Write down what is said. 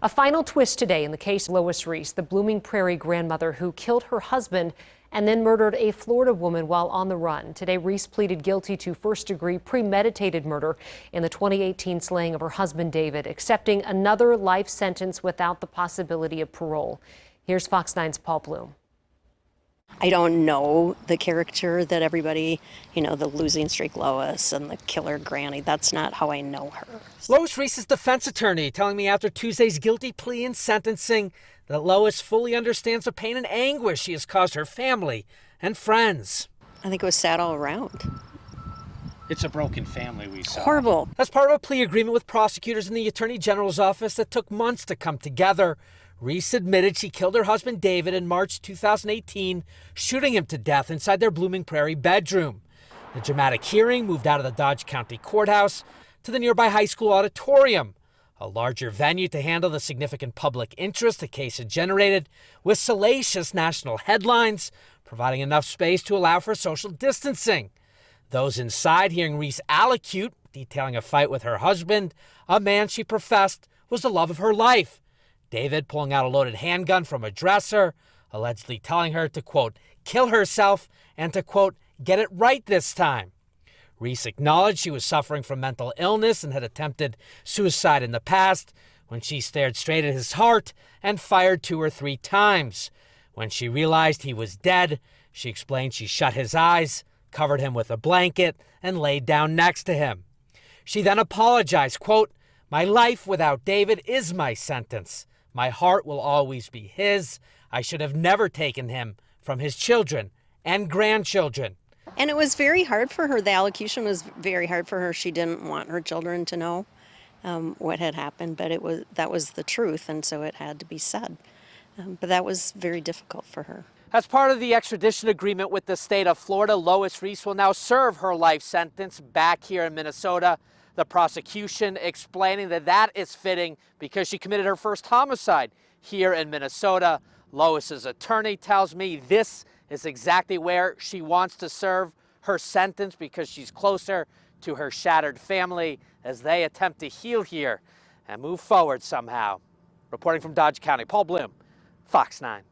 A final twist today in the case of Lois Riess, the Blooming Prairie grandmother who killed her husband and then murdered a Florida woman while on the run. Today, Riess pleaded guilty to first-degree premeditated murder in the 2018 slaying of her husband, David, accepting another life sentence without the possibility of parole. Here's Fox 9's Paul Bloom. I don't know the character that everybody, the losing streak Lois and the killer Granny. That's not how I know her. Lois Riess' defense attorney telling me after Tuesday's guilty plea and sentencing that Lois fully understands the pain and anguish she has caused her family and friends. I think it was sad all around. It's a broken family we saw. Horrible. As part of a plea agreement with prosecutors in the Attorney General's office that took months to come together, Riess admitted she killed her husband David in March 2018, shooting him to death inside their Blooming Prairie bedroom. The dramatic hearing moved out of the Dodge County Courthouse to the nearby high school auditorium, a larger venue to handle the significant public interest the case had generated, with salacious national headlines, providing enough space to allow for social distancing. Those inside hearing Riess allocute, detailing a fight with her husband, a man she professed was the love of her life. David pulling out a loaded handgun from a dresser, allegedly telling her to, quote, kill herself and to, quote, get it right this time. Riess acknowledged she was suffering from mental illness and had attempted suicide in the past when she stared straight at his heart and fired 2 or 3 times. When she realized he was dead, she explained she shut his eyes, covered him with a blanket, and laid down next to him. She then apologized, quote, my life without David is my sentence. My heart will always be his. I should have never taken him from his children and grandchildren. And it was very hard for her. The allocution was very hard for her. She didn't want her children to know what had happened, but that was the truth, and so it had to be said. But that was very difficult for her. As part of the extradition agreement with the state of Florida, Lois Riess will now serve her life sentence back here in Minnesota. The prosecution explaining that is fitting because she committed her first homicide here in Minnesota. Lois's attorney tells me this is exactly where she wants to serve her sentence because she's closer to her shattered family as they attempt to heal here and move forward somehow. Reporting from Dodge County, Paul Bloom, Fox 9.